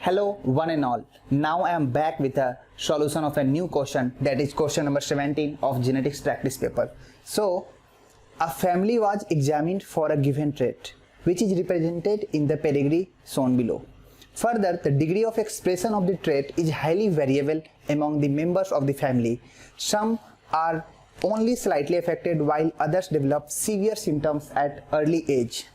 Hello one and all. Now I am back with a solution of a new question, that is question number 17 of genetics practice paper. So a family was examined for a given trait which is represented in the pedigree shown below. Further, the degree of expression of the trait is highly variable among the members of the family. Some are only slightly affected while others develop severe symptoms at early age.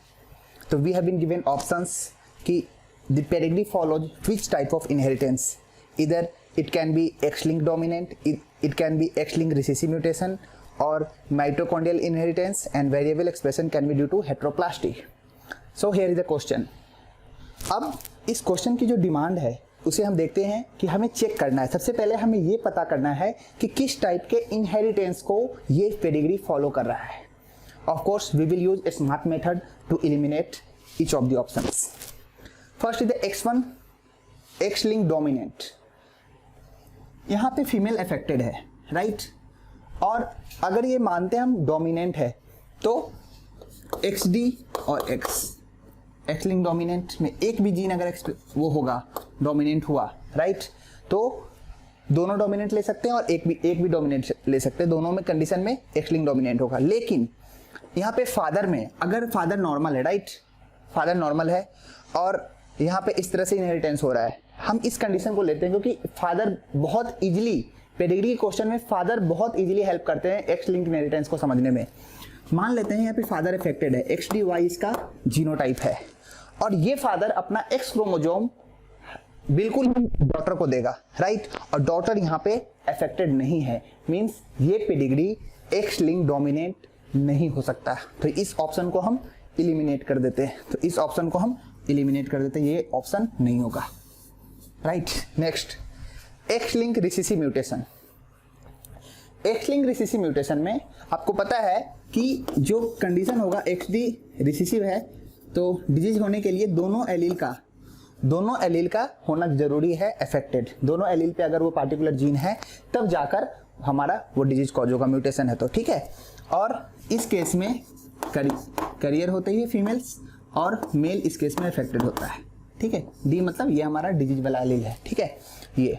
So we have been given options कि the pedigree follows which type of inheritance. Either it can be X-linked dominant, it can be X-linked recessive mutation or mitochondrial inheritance, and variable expression can be due to heteroplasty. So here is the question. अब इस question की जो demand है उसे हम देखते हैं कि हमें चेक करना है। सबसे पहले हमें ये पता करना है कि किस टाइप के इनहेरिटेंस को ये पेडिग्री फॉलो कर रहा है। Of course we will use a smart method to eliminate each of the options. First is the X1 X-linked dominant. यहाँ पे फीमेल अफेक्टेड है, राइट? और अगर ये मानते हैं हम डोमिनेंट है तो XD और X-linked डोमिनेंट में एक भी जीन अगर वो होगा डोमिनेंट हुआ, राइट, तो दोनों डोमिनेंट ले सकते हैं और एक भी डोमिनेंट ले सकते हैं। दोनों में कंडीशन में X-linked डोमिनेंट होगा। लेकिन यहाँ पे फादर में अगर फादर नॉर्मल है, राइट, फादर नॉर्मल है और यहाँ पे इस तरह से इनहेरिटेंस हो रहा है, हम इस कंडीशन को लेते हैं क्योंकि फादर बहुत इजीली पेडिग्री के क्वेश्चन में फादर बहुत इजीली हेल्प करते हैं एक्स-लिंक्ड इनहेरिटेंस को समझने में। मान लेते हैं यहाँ पे फादर अफेक्टेड है, XDY इसका जीनोटाइप है और ये फादर अपना X क्रोमोसोम बिल्कुल डॉटर को देगा, राइट, और डॉटर यहाँ पे अफेक्टेड नहीं है, मींस ये पेडिग्री X-linked डोमिनेंट नहीं हो सकता। तो इस ऑप्शन को हम इलिमिनेट कर देते हैं, ये ऑप्शन नहीं होगा, right. Next X-linked recessive mutation. X-linked recessive mutation में आपको पता है कि जो कंडीशन होगा XD रिसेसिव है तो डिजीज होने के लिए दोनों एलील का होना जरूरी है अफेक्टेड। दोनों एलील पे अगर वो पार्टिकुलर जीन है तब जाकर हमारा वो डिजीज कॉज होगा, म्यूटेशन है तो, ठीक है। और इस केस में करियर होते ही फीमेल्स और मेल इस केस में अफेक्टेड होता है, ठीक है। डी मतलब ये हमारा डिजीज वाला एलील है, ठीक है। ये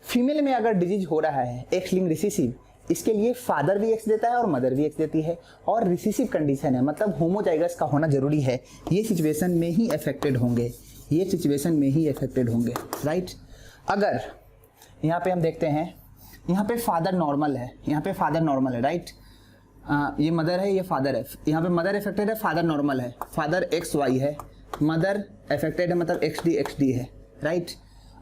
फीमेल में अगर डिजीज हो रहा है X-linked रिसेसिव, इसके लिए फादर भी X देता है और मदर भी X देती है और रिसेसिव कंडीशन है मतलब होमोजाइगस का होना जरूरी है। ये सिचुएशन में ही अफेक्टेड होंगे, राइट। अगर यहाँ पे हम देखते हैं, यहाँ पे फादर नॉर्मल है, राइट, ये मदर है, ये फादर है, यहाँ पे मदर अफेक्टेड है, फादर नॉर्मल है, फादर XY है, मदर अफेक्टेड है मतलब XD है, राइट।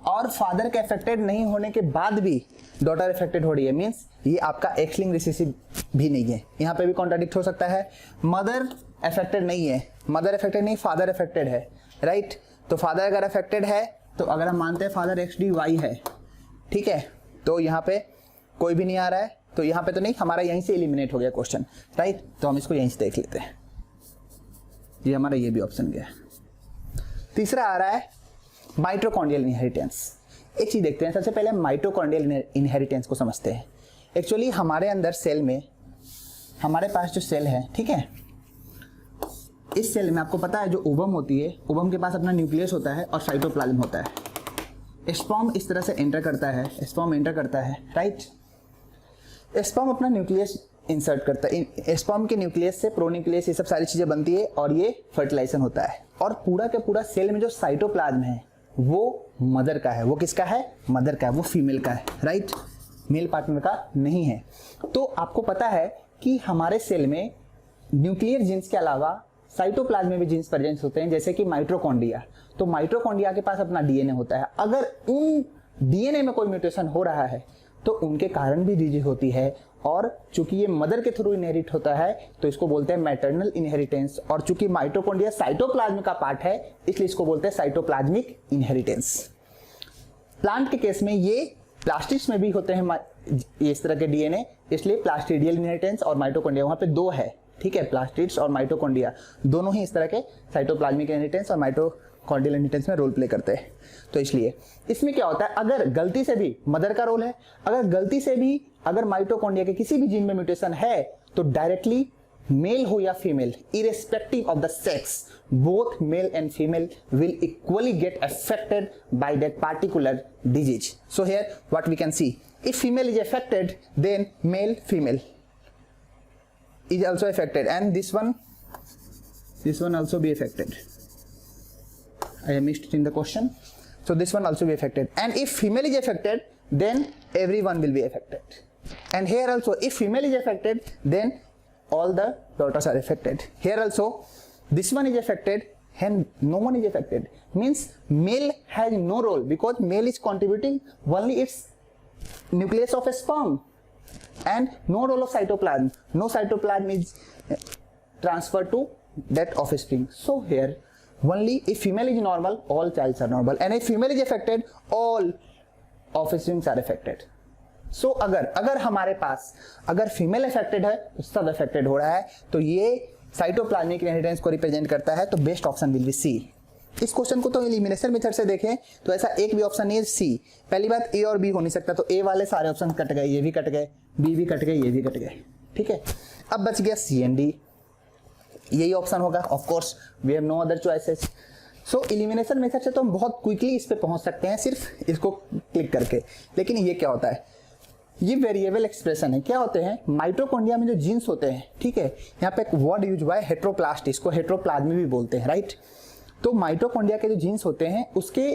और फादर के अफेक्टेड नहीं होने के बाद भी डॉटर अफेक्टेड हो रही है, मींस ये आपका X-linked रिसेसिव भी नहीं है। यहाँ पे भी कॉन्ट्राडिक्ट हो सकता है, मदर अफेक्टेड नहीं, फादर अफेक्टेड है, राइट। तो फादर अगर अफेक्टेड है तो अगर हम मानते हैं फादर XDY है, ठीक है, तो यहाँ पे कोई भी नहीं आ रहा है, तो यहाँ पे तो नहीं, हमारा यहीं से एलिमिनेट हो गया क्वेश्चन, राइट। तो हम इसको यहीं से देख लेते हैं, ये हमारा ये भी ऑप्शन गया। तीसरा आ रहा है माइटोकॉन्ड्रियल इनहेरिटेंस। एक चीज देखते हैं, सबसे पहले हम माइटोकॉन्ड्रियल इनहेरिटेंस को समझते हैं। एक्चुअली हमारे अंदर सेल में हमारे पास जो सेल है, ठीक है, इस सेल में आपको पता है जो ओवम होती है, ओवम के पास अपना न्यूक्लियस होता है और साइटोप्लाज्म होता है। स्पर्म इस तरह से एंटर करता है, राइट। स्पर्म अपना न्यूक्लियस इंसर्ट करता है, स्पर्म के न्यूक्लियस से प्रोन्यूक्लियस ये सब सारी चीजें बनती है और ये फर्टिलाइजेशन होता है। और पूरा के पूरा सेल में जो साइटोप्लाज्म है वो मदर का है, वो किसका है? मदर का है, वो फीमेल का है, राइट, मेल पार्टनर का नहीं है। तो आपको पता है कि हमारे सेल में न्यूक्लियर जीन्स के अलावा साइटोप्लाज्म में भी जीन्स प्रेजेंट होते हैं, जैसे कि माइटोकॉन्ड्रिया। तो माइटोकॉन्ड्रिया के पास अपना डीएनए होता है, अगर उन डीएनए में कोई म्यूटेशन हो रहा है तो उनके कारण भी डिजीज होती है। और चूंकि ये मदर के थ्रू इनहेरिट होता है तो इसको बोलते हैं मैटरनल इनहेरिटेंस, और चूंकि माइटोकॉन्ड्रिया साइटोप्लाज्म का पार्ट है इसलिए इसको बोलते हैं साइटोप्लाज्मिक इनहेरिटेंस। प्लांट के केस में ये प्लास्टिड्स में भी होते हैं इस तरह के डीएनए, इसलिए प्लास्टिडियल इनहेरिटेंस और माइटोकॉन्ड्रिया वहां पे दो है, ठीक है, प्लास्टिड्स और माइटोकॉन्ड्रिया दोनों ही इस तरह के साइटोप्लाज्मिक इनहेरिटेंस और माइटोकॉन्ड्रियल इनहेरिटेंस में रोल प्ले करते हैं। तो इसलिए इसमें क्या होता है, अगर गलती से भी मदर का रोल है, अगर गलती से भी अगर माइटोकॉन्ड्रिया के किसी भी जीन में म्यूटेशन है तो डायरेक्टली मेल हो या female, irrespective of the sex, both male and female will equally get affected by that particular disease. So here what we can see, if female is affected, then male female is also affected, and this one also be affected. I missed it in the question. So this one also be affected, and if female is affected, then everyone will be affected. And here also, if female is affected, then all the daughters are affected. Here also, this one is affected and no one is affected. Means male has no role, because male is contributing only its nucleus of a sperm, and no role of cytoplasm. No cytoplasm is transferred to that offspring. So here only if female is normal, all childs are normal, and if female is affected, all offsprings are affected. सो अगर हमारे पास अगर female affected है तो सब affected हो रहा है, तो ये साइटोप्लाज्मिक इनहेरिटेंस को रिप्रेजेंट करता है, तो best option will be C. इस क्वेश्चन को तो एलिमिनेशन मेथड से देखें तो ऐसा एक भी ऑप्शन नहीं है सी। पहली बात, ए और बी हो नहीं सकता, तो ए वाले सारे ऑप्शन कट गए, ये भी कट गए, बी भी कट गए, ये भी कट गए, ठीक है। अब बच गया सी एंड डी, यही ऑप्शन होगा। Of course we have no other choices. So elimination method से तो हम बहुत क्विकली इस पे पहुंच सकते हैं सिर्फ इसको क्लिक करके। लेकिन ये क्या होता है, ये वेरिएबल एक्सप्रेशन है। क्या होते हैं, माइटोकॉन्ड्रिया में जो जीन्स होते हैं, ठीक है, यहाँ पे एक वर्ड यूज हुआ है हेट्रोप्लास्ट, इसको हेट्रोप्लाज्मी भी बोलते हैं, राइट। तो माइटोकॉन्ड्रिया के जो जीन्स होते हैं उसके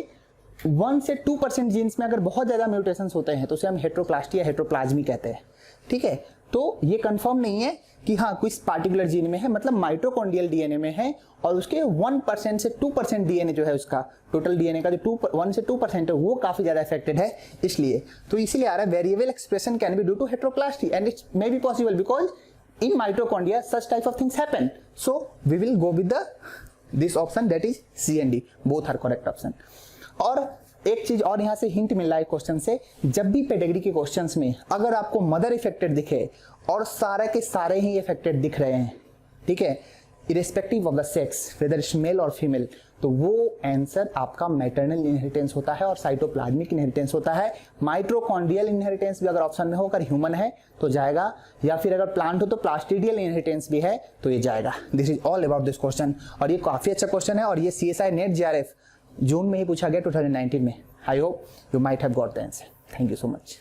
1 से 2% जीन्स में अगर बहुत ज्यादा म्यूटेशंस होते हैं तो उसे हम हेट्रोप्लास्टी या हेट्रोप्लाज्मी कहते हैं, ठीक है। तो ये कंफर्म नहीं है कि हाँ कुछ पार्टिकुलर जीन में है, मतलब माइटोकॉन्ड्रियल डीएनए में है, और उसके 1% से 2% डीएनए जो है उसका टोटल डीएनए का जो 1 से 2% है वो काफी ज्यादा अफेक्टेड है, इसलिए तो इसीलिए आ रहा है variable expression can be due to heteroplasty and it may be possible because in mitochondria such type of things happen. So we will go with this option, that is C and D, both are correct option. और एक चीज और यहाँ से hint मिल रहा है question से, जब भी पेडिग्री के क्वेश्चंस में अगर आपको मदर इफेक्टेड दिखे और सारे के सारे ही इफेक्टेड दिख रहे हैं, ठीक है, irrespective of the sex whether it's male और फीमेल, तो वो आंसर आपका मैटरनल इनहेरिटेंस होता है और साइटोप्लाज्मिक इनहेरिटेंस होता है। माइटोकॉन्ड्रियल इनहेरिटेंस भी अगर ऑप्शन में हो, अगर ह्यूमन है तो जाएगा, या फिर अगर प्लांट हो तो प्लास्टिडियल इनहेरिटेंस भी है तो ये जाएगा। This is all about this question, और ये काफी अच्छा क्वेश्चन है, और ये CSI नेट JRF जून में ही पूछा गया 2019 में। I hope you might have got the answer. Thank you so much.